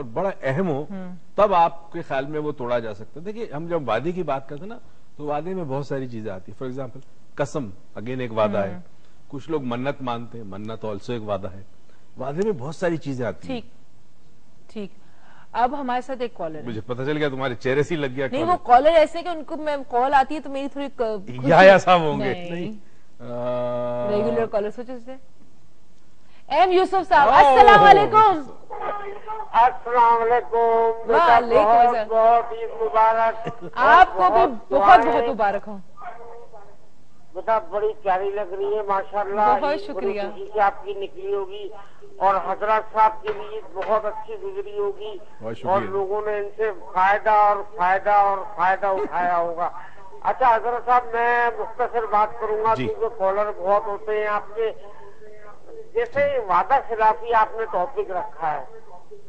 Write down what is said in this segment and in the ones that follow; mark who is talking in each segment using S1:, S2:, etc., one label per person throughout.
S1: اور बड़ा अहम हो तब आपके ख्याल में वो तोड़ा जा सकता है। देखिए हम जब वादे की बात करते हैं ना तो वादे में बहुत सारी चीजें आती है। फॉर एग्जाम्पल कसम अगेन एक वादा है, कुछ लोग मन्नत मानते हैं, मन्नत ऑल्सो एक वादा है। वादे में बहुत सारी चीजें आती हैं।
S2: ठीक, अब हमारे साथ एक कॉलर है।
S1: मुझे पता चल गया तुम्हारे चेहरे से लग गया।
S2: नहीं वो कॉलर ऐसे कि उनको मैं कॉल आती है तो मेरी थोड़ी
S1: या साहब होंगे
S2: नहीं रेगुलर कॉलर सोचे से एम यूसुफ साहब अस्सलाम वालेकुम।
S3: अस्सलाम वालेकुम।
S2: वालेकुम
S3: बहुत ईद मुबारक।
S2: आपको भी बहुत बहुत मुबारक हो।
S3: बेटा बड़ी प्यारी लग रही है माशाल्लाह।
S2: बहुत शुक्रिया।
S3: खुशी से आपकी निकली होगी और हजरत साहब की भी ईद बहुत अच्छी गुजरी होगी और लोगों ने इनसे फायदा उठाया होगा। अच्छा हजरत साहब मैं मुख्तसर बात करूंगा क्योंकि कॉलर बहुत होते हैं आपके। जैसे वादा खिलाफी आपने टॉपिक रखा है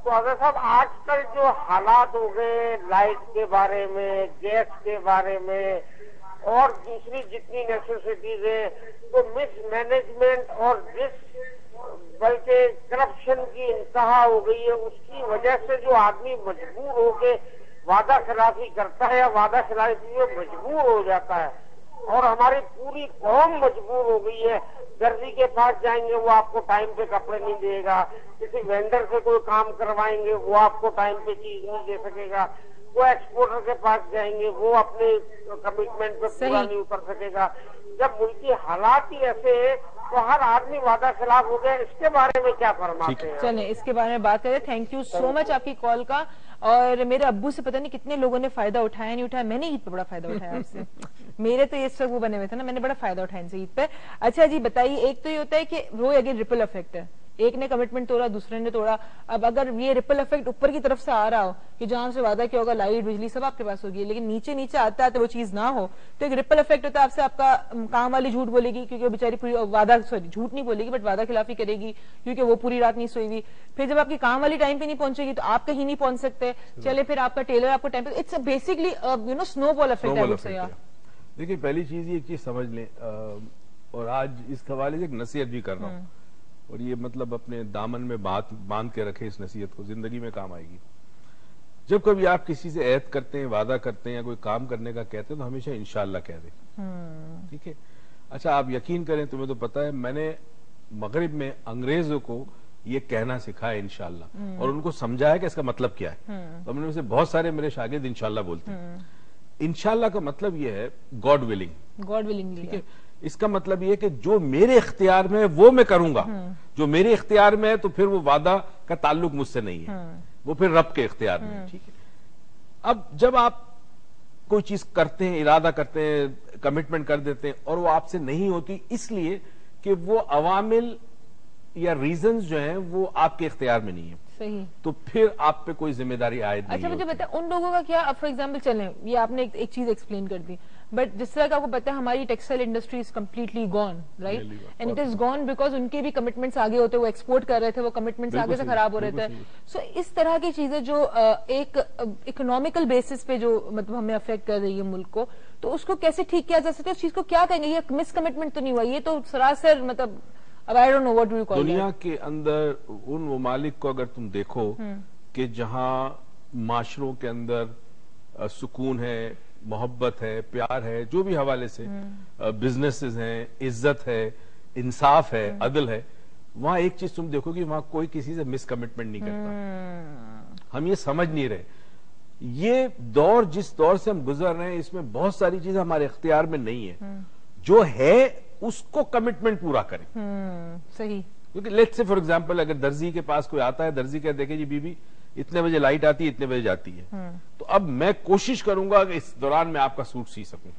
S3: तो हजरत साहब आजकल जो हालात हो गए लाइट के बारे में, गैस के बारे में और दूसरी जितनी नेसेसिटीज है तो मिसमैनेजमेंट और बल्कि करप्शन की इंतहा हो गई है। उसकी वजह से जो आदमी मजबूर होके वादा खिलाफी करता है या वादा खिलाफी में मजबूर हो जाता है और हमारी पूरी कौम मजबूर हो गई है। दर्जी के पास जाएंगे वो आपको टाइम पे कपड़े नहीं देगा, किसी वेंडर से कोई काम करवाएंगे वो आपको टाइम पे चीज नहीं दे सकेगा, वो एक्सपोर्टर के पास जाएंगे वो अपने कमिटमेंट पे पूरा नहीं उतर सकेगा। जब मुल्की हालात ही ऐसे हैं तो हर आदमी वादा खिलाफ हो गया। इसके बारे में क्या फरमाते हैं?
S2: चलें इसके बारे में बात करें। थैंक यू सो मच आपकी कॉल का। और मेरे अब्बू से पता नहीं कितने लोगों ने फायदा उठाया नहीं उठाया। मैंने ईद पे बड़ा फायदा उठाया आपसे। मेरे तो ये सब वो बने हुए थे ना, मैंने बड़ा फायदा उठाया इनसे ईद पे। अच्छा जी बताइए, एक तो ये होता है कि वो अगेन रिपल इफेक्ट है, एक ने कमिटमेंट तोड़ा दूसरे ने तोड़ा। अब अगर ये रिपल इफेक्ट ऊपर की तरफ से आ रहा हो कि जहां से वादा किया होगा लाइट बिजली सब आपके पास होगी, लेकिन नीचे नीचे आते आते वो चीज ना हो तो एक रिपल इफेक्ट होता है। आपसे आपका काम वाली झूठ बोलेगी क्योंकि वो बेचारी पूरी झूठ नहीं बोलेगी बट वादा खिलाफी करेगी क्योंकि वो पूरी रात नहीं सोई हुई। फिर जब आपकी काम वाली टाइम पे नहीं पहुंचेगी तो आप कहीं नहीं पहुंच सकते। चले फिर आपका टेलर आपको टाइम पे, इट्स बेसिकली स्नोबॉल इफेक्ट।
S1: देखिए पहली चीज ये चीज समझ लें और आज इस हवाले से एक नसीहत भी कर रहा हूँ और ये मतलब अपने दामन में बांध के रखे इस नसीहत को, जिंदगी में काम आएगी। जब कभी आप किसी से ऐद करते हैं, वादा करते हैं या कोई काम करने का कहते हैं तो हमेशा इंशाल्लाह कह दें। ठीक है। अच्छा आप यकीन करें, तुम्हें तो पता है मैंने मगरिब में अंग्रेजों को ये कहना सिखाया इंशाल्लाह और उनको समझाया कि इसका मतलब क्या है। तो उनमें से बहुत सारे मेरे शागिर्द इंशाल्लाह बोलते हैं। इंशाल्लाह का मतलब ये है गॉड विलिंग। ठीक है। इसका मतलब ये कि जो मेरे इख्तियार में है वो मैं करूंगा, जो मेरे इख्तियार में है तो फिर वो वादा का ताल्लुक मुझसे नहीं है, वो फिर रब के इख्तियार में है। ठीक है। अब जब आप कोई चीज करते हैं, इरादा करते हैं, कमिटमेंट कर देते हैं और वो आपसे नहीं होती इसलिए कि वो अवामिल या रीजंस जो हैं वो आपके इख्तियार में नहीं है,
S2: सही,
S1: तो फिर आप पे कोई जिम्मेदारी आयद नहीं।
S2: अच्छा मुझे पता है उन लोगों का क्या, अब फॉर एग्जांपल चलें ये आपने एक चीज एक्सप्लेन कर दी, बट जिस तरह का आपको पता है हमारी textile industry is completely gone, right, and it is gone because उनके भी कमिटमेंट्स आगे होते, वो एक्सपोर्ट कर रहे थे, वो कमिटमेंट्स आगे से खराब हो रहे थे। सो इस तरह की चीजें जो एक इकोनॉमिकल बेसिस पे जो मतलब हमें अफेक्ट कर रही है मुल्क को, तो उसको कैसे ठीक किया जा सकता है? उस चीज को क्या कहेंगे? ये मिस कमिटमेंट तो नहीं हुआ, ये तो सरासर मतलब अब I don't know what do you call.
S1: दुनिया के अंदर उन ममालिक को अगर तुम देखो कि जहां माशरों के अंदर सुकून है, मोहब्बत है, प्यार है, जो भी हवाले से बिजनेसेस हैं, इज्जत है, इंसाफ है, अदल है, वहां एक चीज तुम देखो कि वहां कोई किसी से मिस कमिटमेंट नहीं करता। हम ये समझ नहीं रहे। ये दौर जिस दौर से हम गुजर रहे हैं इसमें बहुत सारी चीजें हमारे इख्तियार में नहीं है। जो है उसको कमिटमेंट पूरा करें।
S2: सही।
S1: क्योंकि लेट्स से फॉर एग्जांपल अगर दर्जी के पास कोई आता है, दर्जी कहते देखे जी बीबी इतने बजे लाइट आती है, इतने बजे जाती है, तो अब मैं कोशिश करूंगा कि इस दौरान मैं आपका सूट सी सकूं,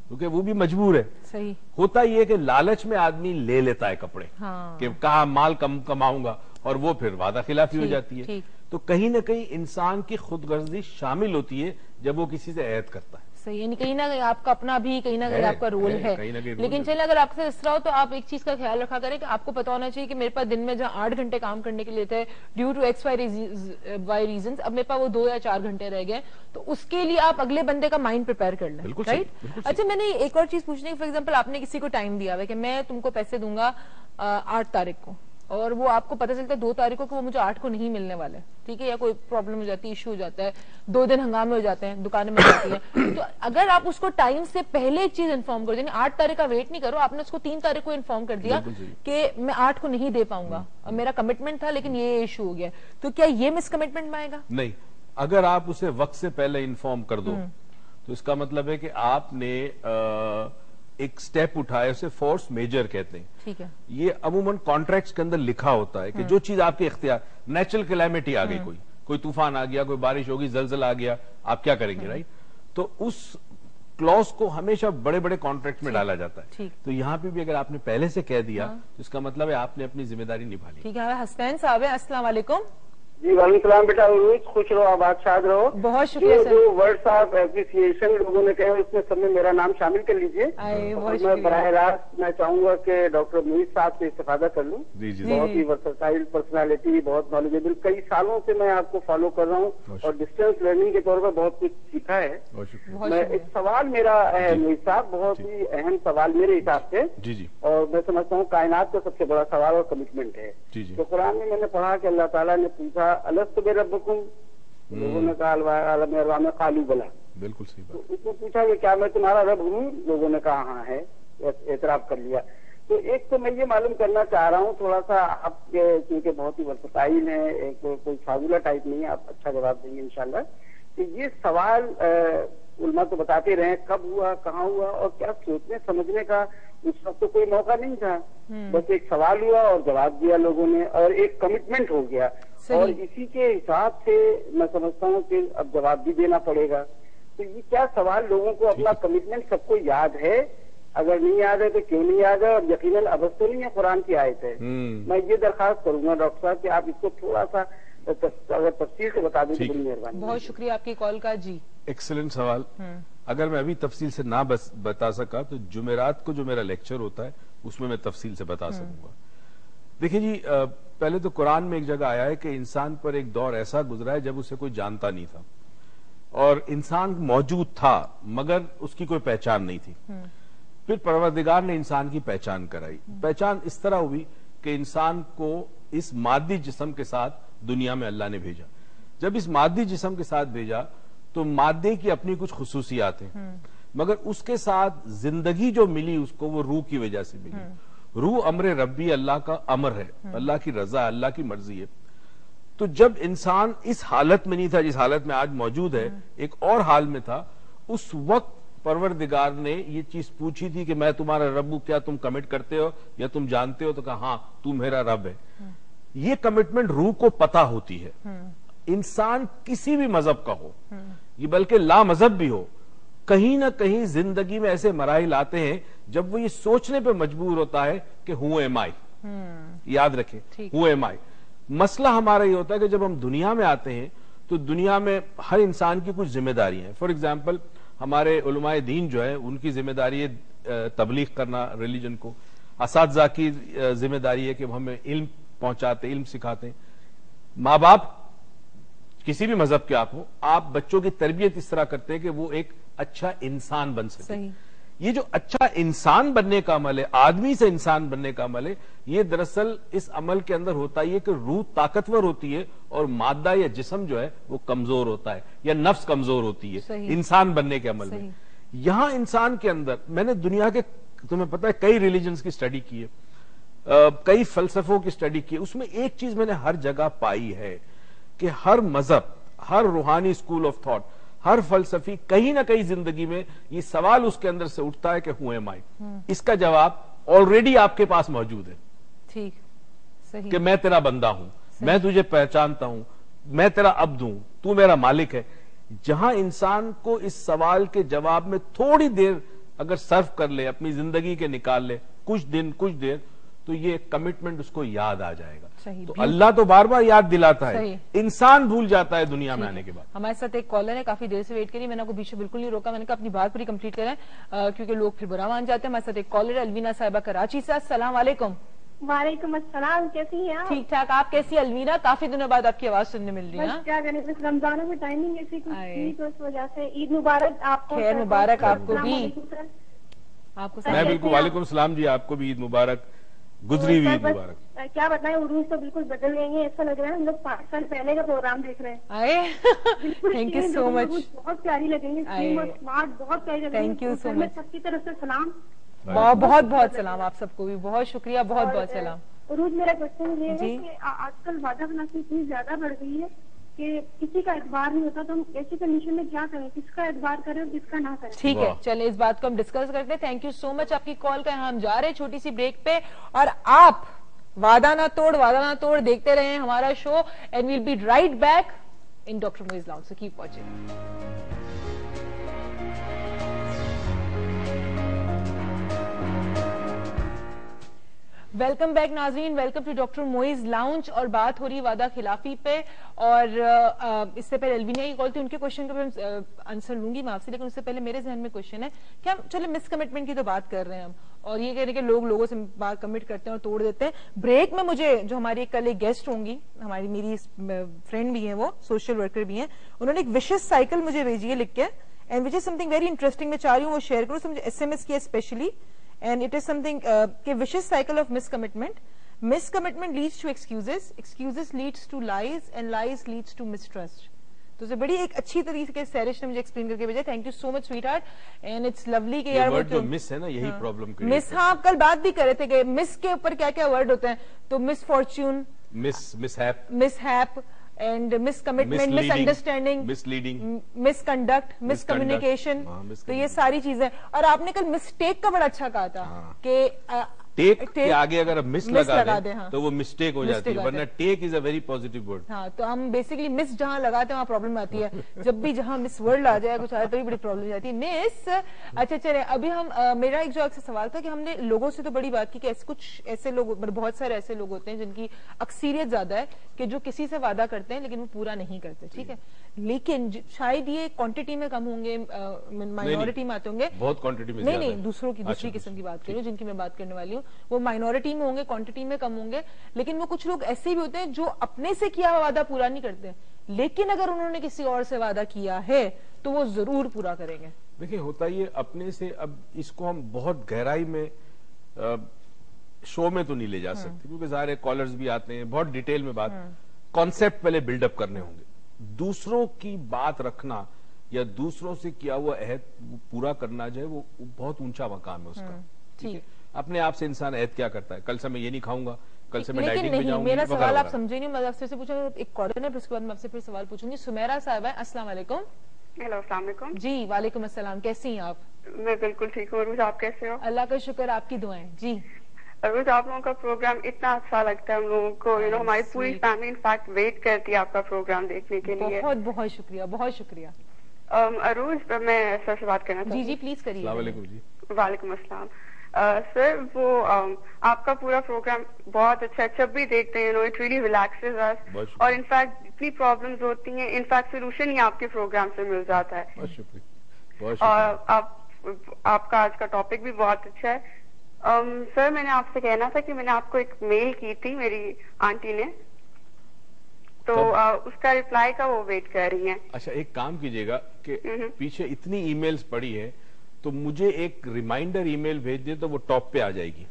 S1: क्योंकि वो भी मजबूर है।
S2: सही।
S1: होता ये कि लालच में आदमी ले लेता है कपड़े, कि कहा माल कम कमाऊंगा और वो फिर वादा खिलाफी हो जाती है। तो कहीं ना कहीं इंसान की खुदगर्जी शामिल होती है जब वो किसी से ऐद करता है।
S2: सही, यानी कहीं ना कहीं आपका अपना भी कहीं ना कहीं आपका रोल है। लेकिन चलिए अगर आपके साथ इस तरह हो तो आप एक चीज का ख्याल रखा करें कि आपको पता होना चाहिए कि मेरे पास दिन में जहां 8 घंटे काम करने के लिए थे due to X Y reasons, अब मेरे पास वो 2 या 4 घंटे रह गए, तो उसके लिए आप अगले बंदे का माइंड प्रिपेयर कर लें, राइट। अच्छा मैंने एक और चीज पूछनी है, फॉर एग्जाम्पल आपने किसी को टाइम दिया हुआ है कि मैं तुमको पैसे दूंगा 8 तारीख को, اور وہ آپ کو پتہ چلتا ہے 2 تاریخ کو کہ وہ مجھے 8 کو نہیں ملنے والے, ٹھیک ہے, یا کوئی پرابلم ہو جاتی ہے, ایشو ہو جاتا ہے, 2 دن ہنگامے ہو جاتے ہیں, دکانیں بند جاتی ہیں, تو اگر آپ اس کو ٹائم سے پہلے ایک چیز انفارم کر دیں, 8 تاریخ کا ویٹ نہیں کرو, آپ نے اس کو 3 تاریخ کو انفارم کر دیا کہ میں 8 کو نہیں دے پاؤں گا, میرا کمٹمنٹ تھا لیکن یہ ایشو ہو گیا, تو کیا یہ مس کمٹمنٹ میں آئے گا؟
S1: نہیں, اگر آپ اسے وقت سے پہلے انفارم کر دو تو اس کا مطلب ہے کہ آپ نے ایک سٹیپ اٹھایا, اسے فورس میجر کہتے ہیں.
S2: ٹھیک ہے,
S1: یہ عموماً کانٹریکٹس کے اندر لکھا ہوتا ہے کہ جو چیز آپ کے اختیار, نیچرل کلیمٹی آ گئی, کوئی طوفان آ گیا, کوئی بارش ہوگی, زلزلہ آ گیا, آپ کیا کریں گے, رائٹ؟ تو اس کلوز کو ہمیشہ بڑے بڑے کانٹریکٹ میں ڈالا جاتا ہے. تو یہاں پہ بھی اگر آپ نے پہلے سے کہہ دیا تو اس کا مطلب ہے آپ نے اپنی ذمہ داری نبھا لی.
S2: ٹھیک ہے, حسنین صاحب ہیں, السلام علیکم.
S3: جی وعلیکم السلام بیٹا, خوش رہو, آباد شاد رہو.
S2: بہت شکریہ سر.
S3: جو ورڈس آف اپریسیشن لوگوں نے کہے اس میں سب میں میرا نام شامل کر لیجیے. میں براہ راست میں چاہوں گا کہ ڈاکٹر محیط صاحب سے استفادہ کر لوں. بہت ہی ورسٹائل پرسنالٹی, بہت نالجیبل, کئی سالوں سے میں آپ کو فالو کر رہا ہوں اور ڈسٹینس لرننگ کے طور پر بہت کچھ سیکھا ہے. میں ایک سوال میرا ہے محیط صاحب, بہت ہی اہم سوال میرے حساب سے, اور میں سمجھتا ہوں کائنات کا سب سے بڑا سوال اور کمٹمنٹ ہے. تو قرآن میں نے پڑھا کہ اللہ تعالیٰ نے پوچھا الست بربکم, لوگوں نے کہا عالم ارواح میں قالوا بلا. بالکل صحیح بات. تو اس نے پوچھا کہ کیا میں تمہارا رب ہوں؟ لوگوں نے کہا ہاں ہے, اعتراف کر لیا. تو ایک تو میں یہ معلوم کرنا چاہ رہا ہوں تھوڑا سا, آپ کیونکہ بہت ہی ورسٹائل ہیں, ایک کوئی فاضلہ ٹائپ نہیں ہے, آپ اچھا جواب دیں گے انشاءاللہ, کہ یہ سوال علماء تو بتاتے رہے کب ہوا, کہاں ہوا, اور کیا سوچنے سمجھنے کا اس وقت تو کوئی موقع نہیں تھا, بس ایک سوال ہوا اور جواب دیا لوگوں نے, اور ایک کمٹمنٹ ہو گیا. اور اسی کے حساب سے میں سمجھتا ہوں کہ اب جواب بھی دینا پڑے گا. تو یہ کیا سوال لوگوں کو اپنا کمٹمنٹ سب کو یاد ہے؟ اگر نہیں یاد ہے تو کیوں نہیں یاد ہے؟ اور یقیناً ابد تو نہیں ہے, قرآن کی آیت ہے. میں یہ درخواست کروں گا ڈاکٹر صاحب کہ آپ اس کو تھوڑا سا اگر تفصیل سے بتا دیں تو بڑی مہربانی.
S2: بہت شکریہ آپ کی کال کا. جی
S1: ایکسلنٹ سوال. اگر میں ابھی تفصیل سے نہ بتا سکا تو جمعرات کو جو میرا لیکچر ہوتا ہے اس میں تفصیل سے بتا سکوں گا. دیکھیں جی, پہلے تو قرآن میں ایک جگہ آیا ہے کہ انسان پر ایک دور ایسا گزرا ہے جب اسے کوئی جانتا نہیں تھا, اور انسان موجود تھا مگر اس کی کوئی پہچان نہیں تھی. پھر پروردگار نے انسان کی پہچان کرائی. پہچان اس طرح ہوئی کہ انسان کو اس مادی جسم کے ساتھ دنیا میں اللہ نے بھیجا. جب اس مادی جسم کے ساتھ بھیجا تو مادے کی اپنی کچھ خصوصیات ہیں, مگر اس کے ساتھ زندگی جو ملی اس کو وہ روح کی وجہ سے ملی. روح امر ربی, اللہ کا امر ہے, اللہ کی رضا, اللہ کی مرضی ہے. تو جب انسان اس حالت میں نہیں تھا جس حالت میں آج موجود ہے, ایک اور حال میں تھا, اس وقت پروردگار نے یہ چیز پوچھی تھی کہ میں تمہارا رب ہوں, کیا تم کمٹ کرتے ہو یا تم جانتے ہو؟ تو کہا ہاں تو میرا رب ہے. یہ کمٹمنٹ روح کو پتا ہوتی ہے. انسان کسی بھی مذہب کا ہو, یہ بلکہ لا مذہب بھی ہو, کہیں نہ کہیں زندگی میں ایسے مراحل آتے ہیں جب وہ یہ سوچنے پہ مجبور ہوتا ہے کہ ہو ایم آئی. یاد رکھیں, ہو ایم آئی. مسئلہ ہمارا یہ ہوتا ہے کہ جب ہم دنیا میں آتے ہیں تو دنیا میں ہر انسان کی کچھ ذمہ داری ہیں. فار ایگزامپل ہمارے علماء دین جو ہے ان کی ذمہ داری ہے تبلیغ کرنا ریلیجن کو. اساتذہ کی ذمہ داری ہے کہ وہ ہمیں علم پہنچاتے, علم سکھاتے ہیں. ماں باپ کسی بھی مذہب کے آپ ہو, آپ بچوں کی تربیت اس طرح کرتے ہیں کہ وہ ایک اچھا انسان بن سکے. یہ جو اچھا انسان بننے کا عمل ہے, آدمی سے انسان بننے کا عمل ہے, یہ دراصل اس عمل کے اندر ہوتا ہے کہ روح طاقتور ہوتی ہے اور مادہ یا جسم جو ہے وہ کمزور ہوتا ہے, یا نفس کمزور ہوتی ہے انسان بننے کے عمل میں. یہاں انسان کے اندر, میں نے دنیا کے تمہیں پتہ ہے کئی ریلیجنز کی سٹڈی کی ہے, کئی فلسفوں کی سٹڈی کی ہے, اس میں ایک چیز میں نے ہر جگہ پائی ہے کہ ہر مذہب, ہر روحانی اسکول آف تھاٹ, ہر فلسفی کہیں نہ کہیں زندگی میں یہ سوال اس کے اندر سے اٹھتا ہے کہ ہو ایم آئی. اس کا جواب آلریڈی آپ کے پاس موجود ہے. ٹھیک, صحیح, کہ میں تیرا بندہ ہوں, میں تجھے پہچانتا ہوں, میں تیرا عبد ہوں, تو میرا مالک ہے. جہاں انسان کو اس سوال کے جواب میں تھوڑی دیر اگر صرف کر لے, اپنی زندگی کے نکال لے, کچھ دن کچھ دیر, تو یہ کمٹمنٹ اس کو یاد آ جائے گا. تو اللہ تو بار بار یاد دلاتا ہے, انسان بھول جاتا ہے دنیا میں آنے کے بعد.
S2: ہمارے ساتھ ایک کالر ہے, کافی دیر سے ویٹ کری, میں نے کو بیچ میں بالکل نہیں روکا, میں نے کہا اپنی بات پوری کمپلیٹ کریں کیونکہ لوگ پھر برا مان جاتے ہیں. ہمارے ساتھ ایک کالر ہے الوینا صاحبہ کراچی سے. السلام علیکم.
S4: وعلیکم السلام, کیسی ہیں آپ؟
S2: ٹھیک ٹھاک, آپ کیسی الوینا؟ کافی دنوں بعد آپ کی آواز سننے مل رہی ہے.
S4: کیا کریں, رمضانوں میں ٹائمنگ ایسی کچھ تھی تو اس وجہ سے. عید مبارک آپ کو.
S2: خیر مبارک آپ کو بھی. آپ کو
S1: میں بالکل. وعلیکم السلام جی, آپ کو بھی عید مبارک. गुजरी हुई
S4: सर,
S1: ईद
S4: बस,
S1: मुबारक।
S4: क्या बताएं, उर्दूज तो बिल्कुल बदल गई है। ऐसा लग रहा है हम लोग 5 साल पहले का प्रोग्राम देख रहे हैं।
S2: आए थैंक यू सो मच।
S4: बहुत प्यारी लगेंगी, स्मार्ट, बहुत प्यारी लगेंगी।
S2: Thank you so much.
S4: सबकी तरफ से सलाम।
S2: बहुत बहुत सलाम आप सबको भी, बहुत शुक्रिया, बहुत बहुत सलाम।
S4: उरूज, मेरा क्वेश्चन ये है
S2: जी।
S4: कि आजकल वादा खिलाफी इतनी ज्यादा बढ़ गई है कि किसी का एतबार नहीं होता, तो हम ऐसी कंडीशन में क्या करें, किसका एतबार करें और किसका ना करें?
S2: ठीक है,
S1: वाह।
S2: चले इस बात को हम डिस्कस करते हैं। थैंक यू सो मच आपकी कॉल का। यहाँ हम जा रहे हैं छोटी सी ब्रेक पे, और आप वादा ना तोड़ देखते रहे हमारा show, and will be right back in doctor Moiz lounge, so keep watching. Welcome back नाजरीन, welcome to doctor Moiz lounge. और बात हो रही है वादा खिलाफी पे, और इससे पहले एल्विनिया की कॉल थी, उनके क्वेश्चन का मैं आंसर लूंगी मैं आपसे, लेकिन उससे पहले मेरे जहन में क्वेश्चन है कि हम चलो मिस कमिटमेंट की तो बात कर रहे हैं हम, और ये कह रहे हैं कि लोगों से बात कमिट करते हैं और तोड़ देते हैं। ब्रेक में मुझे जो हमारी कल एक गेस्ट होंगी, मेरी फ्रेंड भी है, वो सोशल वर्कर भी है, उन्होंने एक विशेष साइकिल मुझे भेजी है लिख के, and which is something very interesting. मैं चाह रही हूँ वो शेयर करूँ, मुझे SMS किया specially, and it is something कि vicious cycle of miscommitment. Miscommitment leads to excuses, excuses leads to lies, and lies leads to mistrust. तो उसे बड़ी एक अच्छी तरीके से सैरिश ने मुझे एक्सप्लेन करके भेजा। Thank you so much sweet heart, and it's lovely के यार
S1: वर्ड जो मिस है ना, यही प्रॉब्लम
S2: मिस। हाँ, आप कल बात भी कर रहे थे कि मिस के ऊपर क्या क्या वर्ड होते हैं, तो misfortune, mishap and miscommitment, misunderstanding, misconduct, miscommunication. तो ये सारी चीजें, और आपने कल मिस्टेक का बड़ा अच्छा कहा था कि
S1: टेक के आगे अगर आप मिस लगा दें
S2: हाँ,
S1: तो वो मिस्टेक हो जाती है, वरना take is a very positive word.
S2: हाँ, तो हम बेसिकली मिस जहां लगाते हैं वहां प्रॉब्लम आती है। जब भी जहां मिस वर्ड आ जाए कुछ आए तो भी बड़ी प्रॉब्लम हो जाती है। मिस, अच्छा चले, अभी हम मेरा एक जो आपसे सवाल था कि हमने लोगों से तो बड़ी बात की कि कुछ ऐसे लोग, बहुत सारे ऐसे लोग होते हैं जिनकी अक्सरियत ज्यादा है कि जो किसी से वादा करते हैं लेकिन वो पूरा नहीं करते, ठीक है, लेकिन शायद ये क्वांटिटी में कम होंगे, माइनॉरिटी में आते होंगे,
S1: बहुत क्वांटिटी में
S2: नहीं, दूसरी किस्म की बात करूँ, जिनकी मैं बात करने वाली हूँ, वो माइनॉरिटी में होंगे, क्वांटिटी में कम होंगे, लेकिन वो कुछ लोग ऐसे भी होते हैं जो अपने से किया हुआ वादा पूरा नहीं करते, लेकिन अगर उन्होंने किसी और से वादा किया है तो वो जरूर पूरा करेंगे।
S1: देखिए, होता ये अपने से, अब इसको हम बहुत गहराई में शो में तो नहीं ले जा सकते, क्योंकि सारे कॉलर्स भी आते हैं, बहुत डिटेल में बात, कॉन्सेप्ट पहले बिल्डअप करने होंगे। दूसरों की बात रखना या दूसरों से किया हुआ अहद पूरा करना जो है वो बहुत ऊंचा मकाम है उसका, ठीक है। अपने आप से इंसान अहद क्या करता है, कल से मैं ये नहीं खाऊंगा, कल से मैं डाइटिंग पे जाऊंगी।
S2: मेरा सवाल आप समझे नहीं, मैं आपसे पूछूंगा, एक कॉलर है, फिर उसके बाद मैं आपसे फिर सवाल पूछूंगी। सुमेरा साहब है, अस्सलाम वालेकुम।
S5: हेलो, अस्सलाम वालेकुम।
S2: जी वालेकुम अस्सलाम, कैसी हैं आप?
S5: मैं बिल्कुल ठीक हूँ। अरूज, आप कैसे हो?
S2: अल्लाह का शुक्र, आपकी दुआएं। जी
S5: अरूज, आप लोगों का प्रोग्राम इतना अच्छा लगता है हम लोगों को, हमारी पूरी फैमिली इनफैक्ट वेट करती है आपका प्रोग्राम देखने के लिए।
S2: बहुत बहुत शुक्रिया, बहुत शुक्रिया।
S5: अरूज, मैं सर से बात करना चाहती हूँ।
S2: जी प्लीज करिए।
S1: वालेकुम जी।
S5: वालेकुम अस्सलाम। सर, वो आपका पूरा प्रोग्राम बहुत अच्छा है, जब भी देखते हैं इट रियली रिलैक्सेस अस, और इनफैक्ट जितनी प्रॉब्लम्स होती हैं इनफैक्ट सोल्यूशन ही आपके प्रोग्राम से मिल जाता है।
S1: बहुत शुक्रिया।
S5: और आपका आज का टॉपिक भी बहुत अच्छा है। सर, मैंने आपसे कहना था कि मैंने आपको एक मेल की थी मेरी आंटी ने, तो उसका रिप्लाई का वो वेट कर रही हैं।
S1: अच्छा, एक काम कीजिएगा कि पीछे इतनी ईमेल्स पड़ी है तो मुझे एक रिमाइंडर ईमेल भेज दे तो वो टॉप पे आ जाएगी,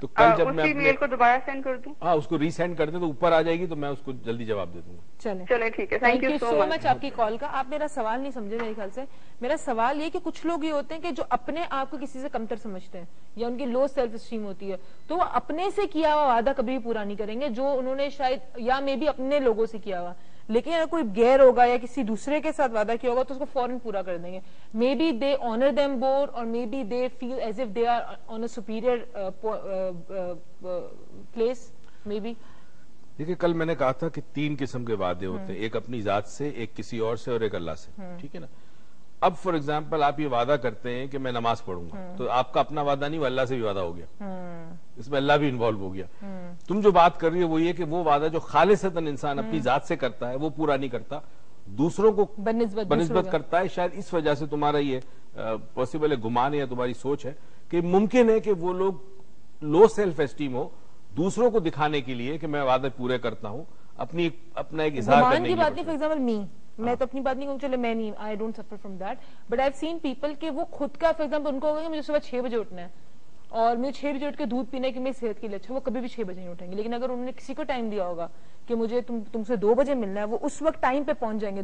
S1: तो कल जब मैं
S5: उसी मेल को दोबारा सेंड कर दूं?
S1: हाँ, उसको रीसेंड कर दे तो ऊपर आ जाएगी, तो मैं उसको जल्दी जवाब दे दूंगा।
S2: चले
S5: ठीक है,
S2: थैंक यू सो मच आपकी कॉल का। आप मेरा सवाल नहीं समझे मेरे ख्याल से। मेरा सवाल ये कि कुछ लोग ये होते हैं कि जो अपने आप को किसी से कमतर समझते हैं या उनकी लो सेल्फ स्टीम होती है, तो वो अपने से किया हुआ वादा कभी भी पूरा नहीं करेंगे जो उन्होंने शायद या मे भी अपने लोगों से किया हुआ, लेकिन अगर कोई गैर होगा या किसी दूसरे के साथ वादा किया होगा तो उसको फौरन पूरा कर देंगे। Maybe they honour them bore, और maybe they feel as if they are on a superior place, maybe.
S1: देखिए, कल मैंने कहा था कि 3 किस्म के वादे होते हैं, एक अपनी जात से, एक किसी और से, और एक अल्लाह से, ठीक है ना। अब फॉर एग्जाम्पल आप ये वादा करते हैं कि मैं नमाज पढ़ूंगा, तो आपका अपना वादा नहीं, वो अल्लाह से भी वादा हो गया, इसमें अल्लाह भी इन्वॉल्व हो गया। तुम जो बात कर रही हो वो ये कि वो वादा जो खालिसतन इंसान अपनी जात से करता है वो पूरा नहीं करता, दूसरों को बनिस्बत करता है। शायद इस वजह से तुम्हारा ये पॉसिबल है, गुमान है या तुम्हारी सोच है कि मुमकिन है कि वो लोग लो सेल्फ एस्टीम हो, दूसरों को दिखाने के लिए कि मैं वादे पूरे करता हूँ, अपना एक इजहार करने की बात नहीं।
S2: फॉर एग्जाम्पल मी, मैं तो अपनी बात नहीं कहूँ, चले मैं नहीं, I don't suffer from that, but I have seen people के वो खुद का, फॉर एग्जाम्पल उनको होगा कि मुझे सुबह 6 बजे उठना है, اور مجھے 6 بجے اٹھ کے دودھ پینا ہے کہ میری صحت کے لیے اچھا، وہ کبھی بھی 6 بجے نہیں اٹھیں گے. لیکن اگر انہوں نے کسی کو ٹائم دیا ہوگا کہ مجھے تم سے 2 بجے ملنا ہے، وہ اس وقت ٹائم پہ پہنچ جائیں گے.